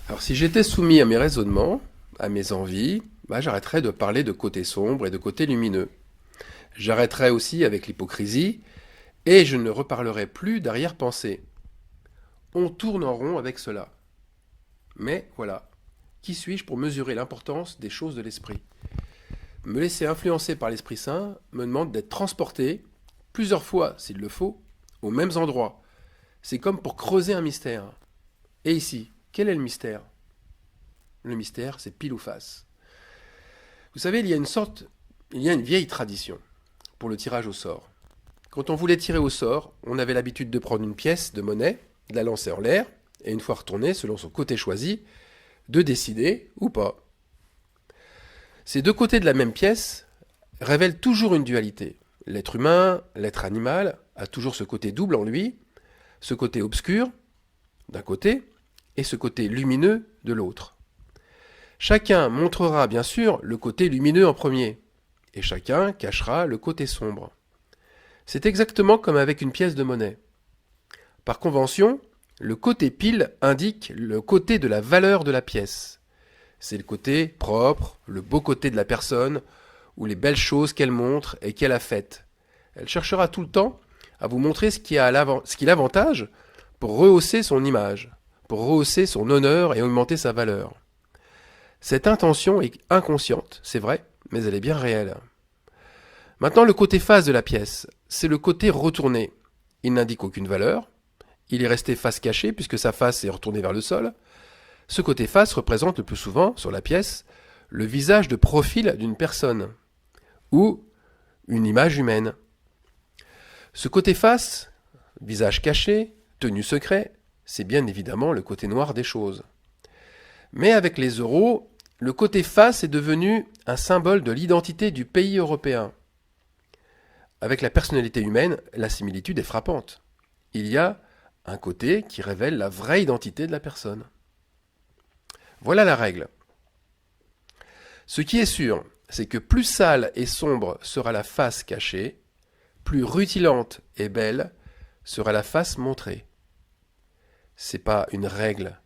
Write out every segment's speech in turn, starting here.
Alors si j'étais soumis à mes raisonnements, à mes envies, j'arrêterais de parler de côté sombre et de côté lumineux. J'arrêterais aussi avec l'hypocrisie et je ne reparlerai plus d'arrière-pensée. On tourne en rond avec cela. Mais voilà, qui suis-je pour mesurer l'importance des choses de l'esprit? Me laisser influencer par l'Esprit Saint me demande d'être transporté, plusieurs fois s'il le faut, aux mêmes endroits. C'est comme pour creuser un mystère. Et ici, quel est le mystère? Le mystère, c'est pile ou face. Vous savez, il y a une vieille tradition pour le tirage au sort. Quand on voulait tirer au sort, on avait l'habitude de prendre une pièce de monnaie, de la lancer en l'air, et une fois retournée, selon son côté choisi, de décider ou pas. Ces deux côtés de la même pièce révèlent toujours une dualité. L'être humain, l'être animal, a toujours ce côté double en lui, ce côté obscur d'un côté, et ce côté lumineux de l'autre. Chacun montrera bien sûr le côté lumineux en premier, et chacun cachera le côté sombre. C'est exactement comme avec une pièce de monnaie. Par convention, le côté pile indique le côté de la valeur de la pièce. C'est le côté propre, le beau côté de la personne, ou les belles choses qu'elle montre et qu'elle a faites. Elle cherchera tout le temps à vous montrer ce qui l'avantage pour rehausser son image, pour rehausser son honneur et augmenter sa valeur. Cette intention est inconsciente, c'est vrai, mais elle est bien réelle. Maintenant, le côté face de la pièce, c'est le côté retourné. Il n'indique aucune valeur, il est resté face cachée puisque sa face est retournée vers le sol. Ce côté face représente le plus souvent, sur la pièce, le visage de profil d'une personne ou une image humaine. Ce côté face, visage caché, tenue secret, c'est bien évidemment le côté noir des choses. Mais avec les euros, le côté face est devenu un symbole de l'identité du pays européen. Avec la personnalité humaine, la similitude est frappante. Il y a un côté qui révèle la vraie identité de la personne. Voilà la règle. Ce qui est sûr, c'est que plus sale et sombre sera la face cachée, plus rutilante et belle sera la face montrée. C'est pas une règle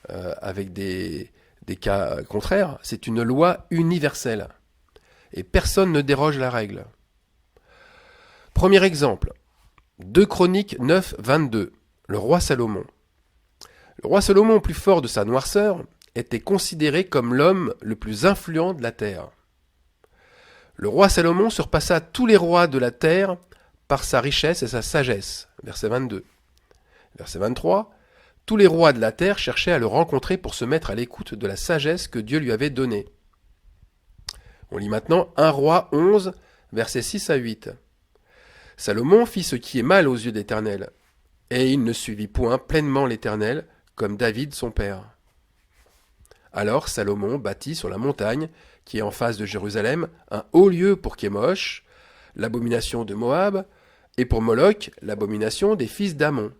avec des cas contraires, c'est une loi universelle. Et personne ne déroge à la règle. Premier exemple, 2 Chroniques 9, 22, le roi Salomon. Le roi Salomon, plus fort de sa noirceur, était considéré comme l'homme le plus influent de la terre. Le roi Salomon surpassa tous les rois de la terre par sa richesse et sa sagesse. Verset 22. Verset 23. Tous les rois de la terre cherchaient à le rencontrer pour se mettre à l'écoute de la sagesse que Dieu lui avait donnée. On lit maintenant 1 roi 11, versets 6 à 8. Salomon fit ce qui est mal aux yeux d'Éternel, et il ne suivit point pleinement l'Éternel, comme David son père. Alors Salomon bâtit sur la montagne, qui est en face de Jérusalem, un haut lieu pour Kémosh, l'abomination de Moab, et pour Moloch, l'abomination des fils d'Ammon.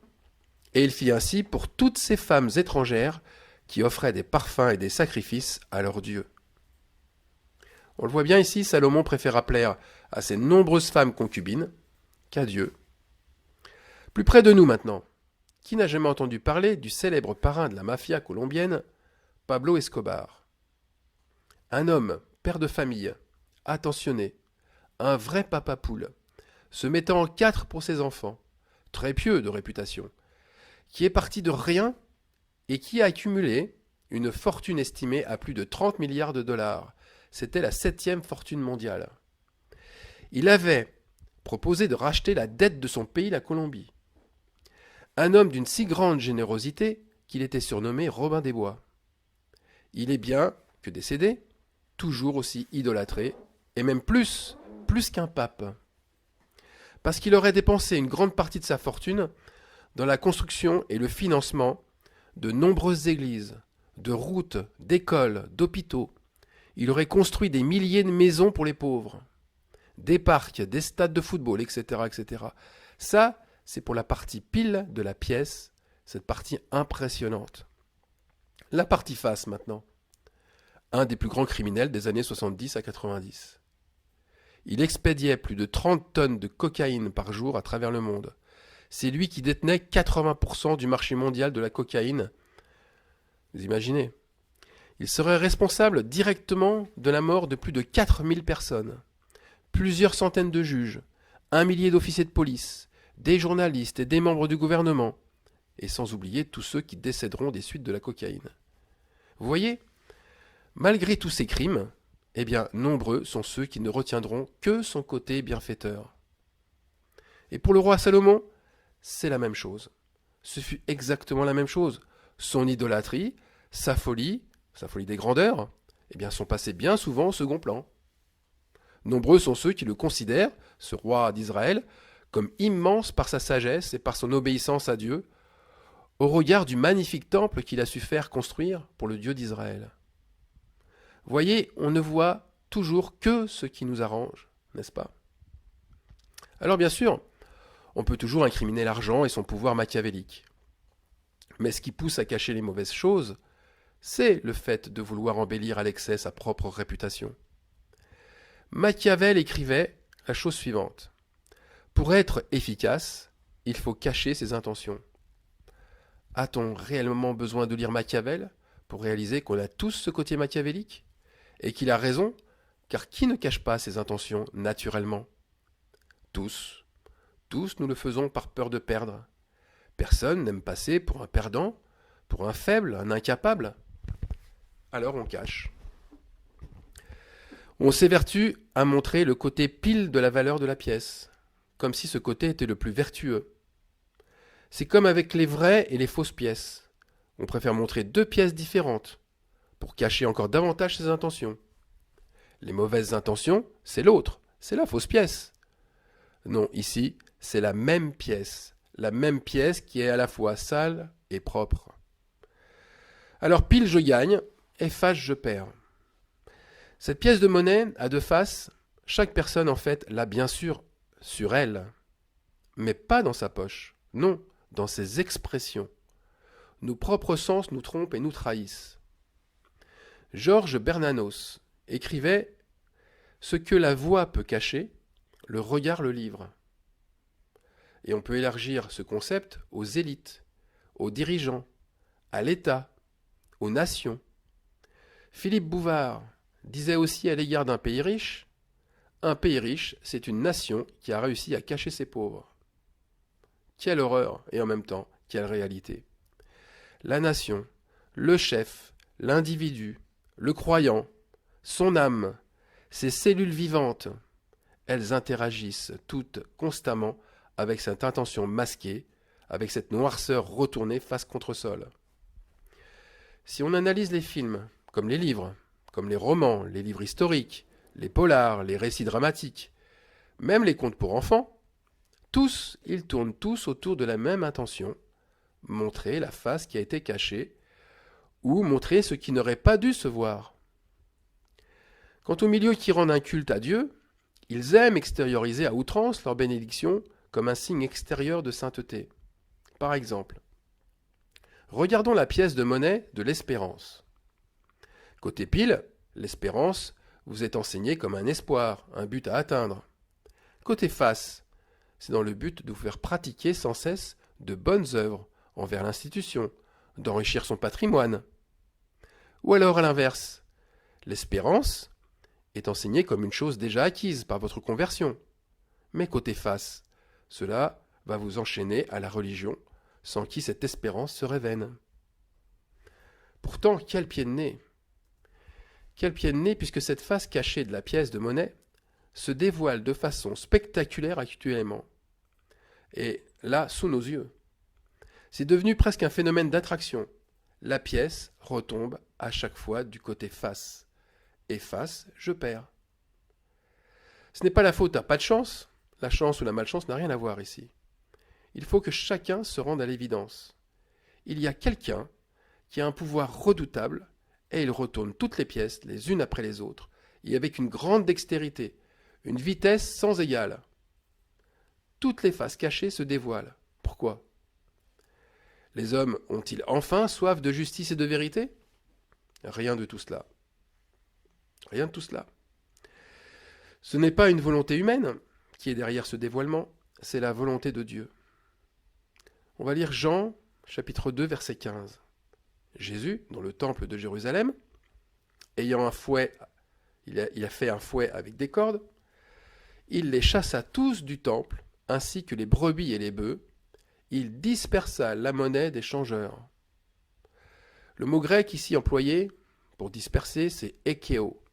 Et il fit ainsi pour toutes ces femmes étrangères qui offraient des parfums et des sacrifices à leurs dieux. On le voit bien ici, Salomon préféra plaire à ses nombreuses femmes concubines qu'à Dieu. Plus près de nous maintenant, qui n'a jamais entendu parler du célèbre parrain de la mafia colombienne, Pablo Escobar? Un homme, père de famille, attentionné, un vrai papa poule, se mettant en quatre pour ses enfants, très pieux de réputation, qui est parti de rien et qui a accumulé une fortune estimée à plus de 30 milliards de dollars. C'était la 7e fortune mondiale. Il avait proposé de racheter la dette de son pays, la Colombie. Un homme d'une si grande générosité qu'il était surnommé Robin des Bois. Il est bien que décédé, toujours aussi idolâtré, et même plus qu'un pape. Parce qu'il aurait dépensé une grande partie de sa fortune dans la construction et le financement de nombreuses églises, de routes, d'écoles, d'hôpitaux. Il aurait construit des milliers de maisons pour les pauvres, des parcs, des stades de football, etc., etc. Ça, c'est pour la partie pile de la pièce, cette partie impressionnante. La partie face maintenant. Un des plus grands criminels des années 70 à 90. Il expédiait plus de 30 tonnes de cocaïne par jour à travers le monde. C'est lui qui détenait 80% du marché mondial de la cocaïne Vous imaginez? Il serait responsable directement de la mort de plus de 4000 personnes, plusieurs centaines de juges, un millier d'officiers de police, des journalistes et des membres du gouvernement, et sans oublier tous ceux qui décéderont des suites de la cocaïne. Vous voyez, malgré tous ces crimes, eh bien, nombreux sont ceux qui ne retiendront que son côté bienfaiteur. Et pour le roi Salomon, c'est la même chose. Ce fut exactement la même chose. Son idolâtrie, sa folie des grandeurs, eh bien, sont passées bien souvent au second plan. Nombreux sont ceux qui le considèrent, ce roi d'Israël, comme immense par sa sagesse et par son obéissance à Dieu, au regard du magnifique temple qu'il a su faire construire pour le Dieu d'Israël. Voyez, on ne voit toujours que ce qui nous arrange, n'est-ce pas? Alors bien sûr, on peut toujours incriminer l'argent et son pouvoir machiavélique. Mais ce qui pousse à cacher les mauvaises choses, c'est le fait de vouloir embellir à l'excès sa propre réputation. Machiavel écrivait la chose suivante. Pour être efficace, il faut cacher ses intentions. A-t-on réellement besoin de lire Machiavel pour réaliser qu'on a tous ce côté machiavélique? Et qu'il a raison, car qui ne cache pas ses intentions naturellement? Tous. Tous nous le faisons par peur de perdre. Personne n'aime passer pour un perdant, pour un faible, un incapable. Alors on cache. On s'évertue à montrer le côté pile de la valeur de la pièce, comme si ce côté était le plus vertueux. C'est comme avec les vraies et les fausses pièces. On préfère montrer deux pièces différentes, pour cacher encore davantage ses intentions. Les mauvaises intentions, c'est l'autre, c'est la fausse pièce. Non, ici, c'est la même pièce qui est à la fois sale et propre. Alors pile je gagne, et face je perds. Cette pièce de monnaie a deux faces, chaque personne en fait l'a bien sûr sur elle, mais pas dans sa poche, non, dans ses expressions. Nos propres sens nous trompent et nous trahissent. Georges Bernanos écrivait « Ce que la voix peut cacher, le regard le livre ». Et on peut élargir ce concept aux élites, aux dirigeants, à l'État, aux nations. Philippe Bouvard disait aussi à l'égard d'un pays riche « Un pays riche, c'est une nation qui a réussi à cacher ses pauvres ». Quelle horreur et en même temps, quelle réalité. La nation, le chef, l'individu, le croyant, son âme, ses cellules vivantes, elles interagissent toutes constamment avec cette intention masquée, avec cette noirceur retournée face contre sol. Si on analyse les films, comme les livres, comme les romans, les livres historiques, les polars, les récits dramatiques, même les contes pour enfants, ils tournent tous autour de la même intention, montrer la face qui a été cachée, ou montrer ce qui n'aurait pas dû se voir. Quant aux milieux qui rendent un culte à Dieu, ils aiment extérioriser à outrance leur bénédiction comme un signe extérieur de sainteté. Par exemple, regardons la pièce de monnaie de l'espérance. Côté pile, l'espérance vous est enseignée comme un espoir, un but à atteindre. Côté face, c'est dans le but de vous faire pratiquer sans cesse de bonnes œuvres envers l'institution, d'enrichir son patrimoine. Ou alors à l'inverse, l'espérance est enseignée comme une chose déjà acquise par votre conversion. Mais côté face, cela va vous enchaîner à la religion, sans qui cette espérance serait vaine. Pourtant, quel pied de nez! Quel pied de nez puisque cette face cachée de la pièce de monnaie se dévoile de façon spectaculaire actuellement. Et là, sous nos yeux. C'est devenu presque un phénomène d'attraction. La pièce retombe à chaque fois du côté face. Et face, je perds. Ce n'est pas la faute à pas de chance. La chance ou la malchance n'a rien à voir ici. Il faut que chacun se rende à l'évidence. Il y a quelqu'un qui a un pouvoir redoutable et il retourne toutes les pièces les unes après les autres et avec une grande dextérité, une vitesse sans égale. Toutes les faces cachées se dévoilent. Pourquoi ? Les hommes ont-ils enfin soif de justice et de vérité ? Rien de tout cela. Rien de tout cela. Ce n'est pas une volonté humaine qui est derrière ce dévoilement, c'est la volonté de Dieu. On va lire Jean, chapitre 2, verset 15. Jésus, dans le temple de Jérusalem, ayant un fouet, il a fait un fouet avec des cordes, il les chassa tous du temple, ainsi que les brebis et les bœufs, il dispersa la monnaie des changeurs. Le mot grec ici employé pour disperser, c'est ekeo.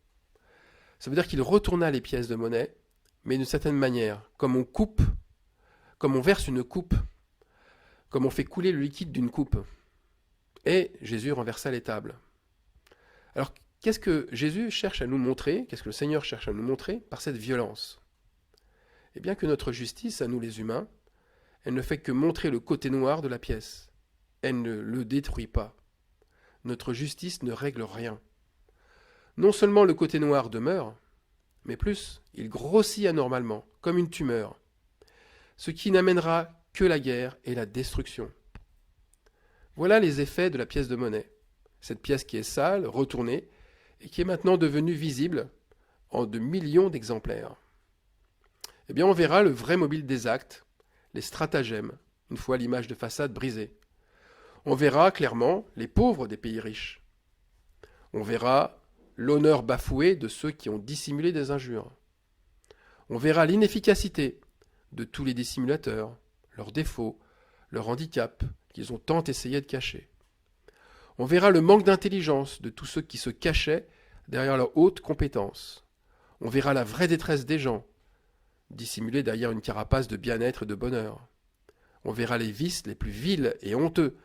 Ça veut dire qu'il retourna les pièces de monnaie, mais d'une certaine manière, comme on coupe, comme on verse une coupe, comme on fait couler le liquide d'une coupe. Et Jésus renversa les tables. Alors, qu'est-ce que Jésus cherche à nous montrer, qu'est-ce que le Seigneur cherche à nous montrer par cette violence? Eh bien que notre justice, à nous les humains, elle ne fait que montrer le côté noir de la pièce. Elle ne le détruit pas. Notre justice ne règle rien. Non seulement le côté noir demeure, mais plus, il grossit anormalement, comme une tumeur, ce qui n'amènera que la guerre et la destruction. Voilà les effets de la pièce de monnaie. Cette pièce qui est sale, retournée, et qui est maintenant devenue visible en de millions d'exemplaires. Eh bien, on verra le vrai mobile des actes, les stratagèmes, une fois l'image de façade brisée. On verra clairement les pauvres des pays riches. On verra l'honneur bafoué de ceux qui ont dissimulé des injures. On verra l'inefficacité de tous les dissimulateurs, leurs défauts, leurs handicaps qu'ils ont tant essayé de cacher. On verra le manque d'intelligence de tous ceux qui se cachaient derrière leur haute compétence. On verra la vraie détresse des gens, dissimulée derrière une carapace de bien-être et de bonheur. On verra les vices les plus vils et honteux,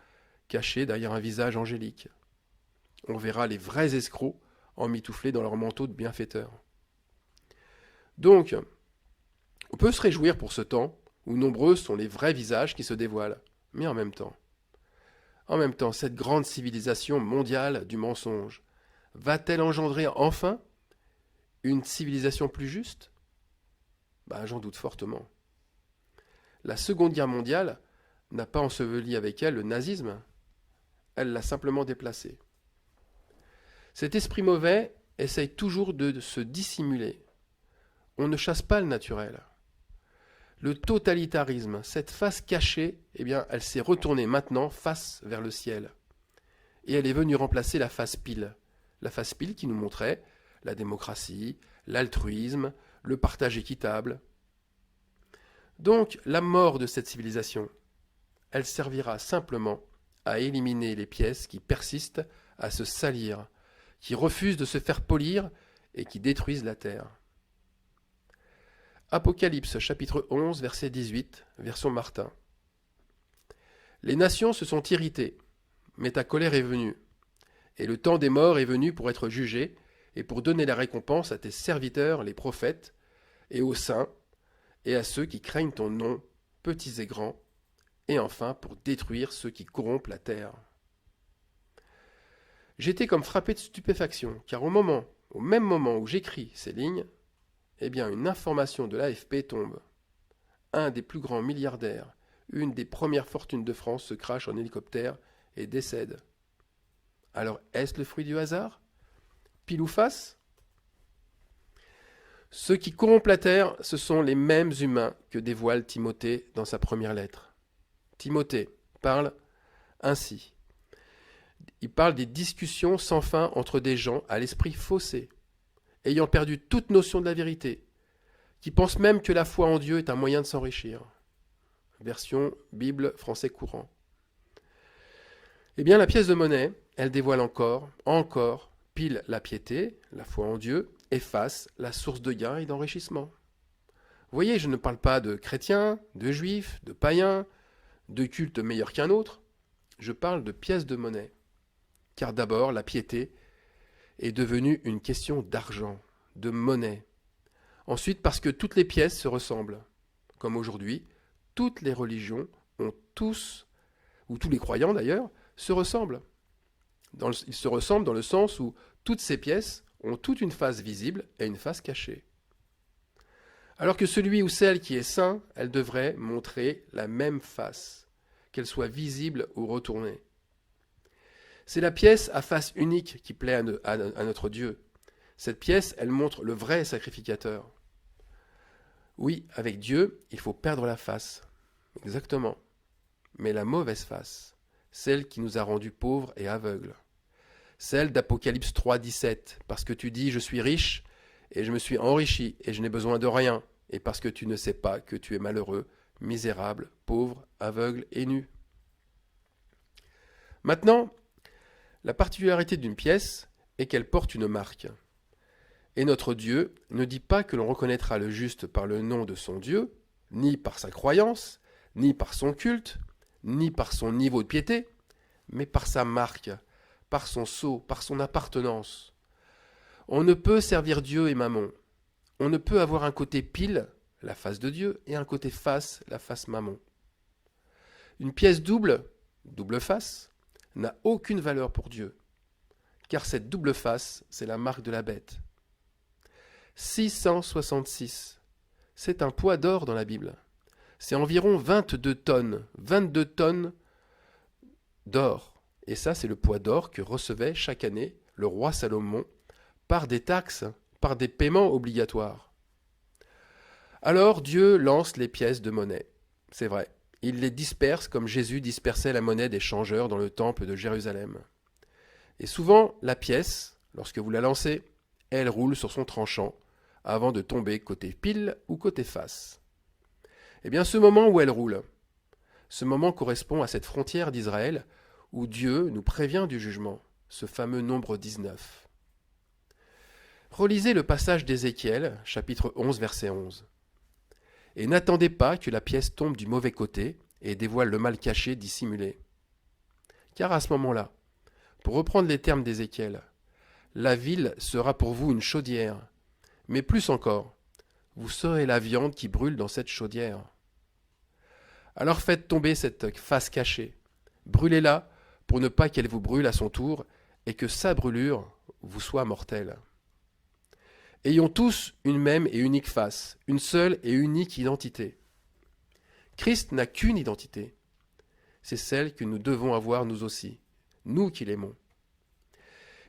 cachés derrière un visage angélique. On verra les vrais escrocs emmitouflés dans leur manteau de bienfaiteurs. Donc, on peut se réjouir pour ce temps où nombreux sont les vrais visages qui se dévoilent, mais en même temps, cette grande civilisation mondiale du mensonge va-t-elle engendrer enfin une civilisation plus juste? J'en doute fortement. La Seconde Guerre mondiale n'a pas enseveli avec elle le nazisme, elle l'a simplement déplacé. Cet esprit mauvais essaye toujours de se dissimuler. On ne chasse pas le naturel. Le totalitarisme, cette face cachée, elle s'est retournée maintenant face vers le ciel. Et elle est venue remplacer la face pile. La face pile qui nous montrait la démocratie, l'altruisme, le partage équitable. Donc, la mort de cette civilisation, elle servira simplement à éliminer les pièces qui persistent à se salir, qui refusent de se faire polir et qui détruisent la terre. Apocalypse chapitre 11, verset 18, version Martin. Les nations se sont irritées, mais ta colère est venue, et le temps des morts est venu pour être jugé, et pour donner la récompense à tes serviteurs, les prophètes, et aux saints, et à ceux qui craignent ton nom, petits et grands, et enfin pour détruire ceux qui corrompent la terre. J'étais comme frappé de stupéfaction, car au même moment où j'écris ces lignes, une information de l'AFP tombe. Un des plus grands milliardaires, une des premières fortunes de France se crache en hélicoptère et décède. Alors est-ce le fruit du hasard? Pile ou face? Ceux qui corrompent la terre, ce sont les mêmes humains que dévoile Timothée dans sa première lettre. Timothée parle ainsi. Il parle des discussions sans fin entre des gens à l'esprit faussé, ayant perdu toute notion de la vérité, qui pensent même que la foi en Dieu est un moyen de s'enrichir. Version Bible français courant. La pièce de monnaie, elle dévoile encore, pile la piété, la foi en Dieu, et face la source de gain et d'enrichissement. Vous voyez, je ne parle pas de chrétiens, de juifs, de païens, de cultes meilleurs qu'un autre, je parle de pièces de monnaie. Car d'abord, la piété est devenue une question d'argent, de monnaie. Ensuite, parce que toutes les pièces se ressemblent. Comme aujourd'hui, toutes les religions ont tous, ou tous les croyants d'ailleurs, se ressemblent. Ils se ressemblent dans le sens où toutes ces pièces ont toute une face visible et une face cachée. Alors que celui ou celle qui est saint, elle devrait montrer la même face, qu'elle soit visible ou retournée. C'est la pièce à face unique qui plaît à notre Dieu. Cette pièce, elle montre le vrai sacrificateur. Oui, avec Dieu, il faut perdre la face. Exactement. Mais la mauvaise face, celle qui nous a rendus pauvres et aveugles. Celle d'Apocalypse 3, 17, parce que tu dis « Je suis riche et je me suis enrichi et je n'ai besoin de rien », et parce que tu ne sais pas que tu es malheureux, misérable, pauvre, aveugle et nu. Maintenant, la particularité d'une pièce est qu'elle porte une marque. Et notre Dieu ne dit pas que l'on reconnaîtra le juste par le nom de son Dieu, ni par sa croyance, ni par son culte, ni par son niveau de piété, mais par sa marque, par son sceau, par son appartenance. On ne peut servir Dieu et Mammon. On ne peut avoir un côté pile, la face de Dieu, et un côté face, la face Mammon. Une pièce double, double face, n'a aucune valeur pour Dieu, car cette double face, c'est la marque de la bête. 666, c'est un poids d'or dans la Bible. C'est environ 22 tonnes d'or. Et ça, c'est le poids d'or que recevait chaque année le roi Salomon par des taxes, par des paiements obligatoires. Alors Dieu lance les pièces de monnaie. C'est vrai, il les disperse comme Jésus dispersait la monnaie des changeurs dans le temple de Jérusalem. Et souvent, la pièce, lorsque vous la lancez, elle roule sur son tranchant avant de tomber côté pile ou côté face. Eh bien, ce moment où elle roule, ce moment correspond à cette frontière d'Israël où Dieu nous prévient du jugement, ce fameux nombre 19. Relisez le passage d'Ézéchiel, chapitre 11, verset 11. « Et n'attendez pas que la pièce tombe du mauvais côté et dévoile le mal caché dissimulé. Car à ce moment-là, pour reprendre les termes d'Ézéchiel, la ville sera pour vous une chaudière, mais plus encore, vous serez la viande qui brûle dans cette chaudière. Alors faites tomber cette face cachée, brûlez-la pour ne pas qu'elle vous brûle à son tour et que sa brûlure vous soit mortelle. Ayons tous une même et unique face, une seule et unique identité. Christ n'a qu'une identité. C'est celle que nous devons avoir nous aussi, nous qui l'aimons.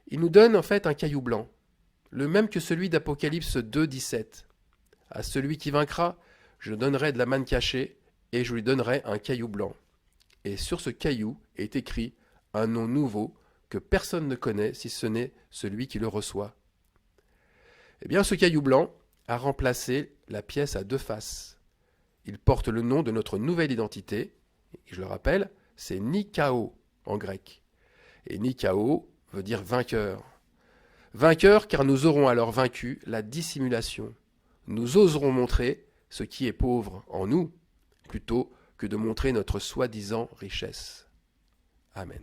Il nous donne en fait un caillou blanc, le même que celui d'Apocalypse 2, 17. À celui qui vaincra, je donnerai de la manne cachée et je lui donnerai un caillou blanc. Et sur ce caillou est écrit un nom nouveau que personne ne connaît si ce n'est celui qui le reçoit. Eh bien, ce caillou blanc a remplacé la pièce à deux faces. Il porte le nom de notre nouvelle identité, et je le rappelle, c'est Nikao en grec. Et Nikao veut dire vainqueur. Vainqueur car nous aurons alors vaincu la dissimulation. Nous oserons montrer ce qui est pauvre en nous, plutôt que de montrer notre soi-disant richesse. Amen.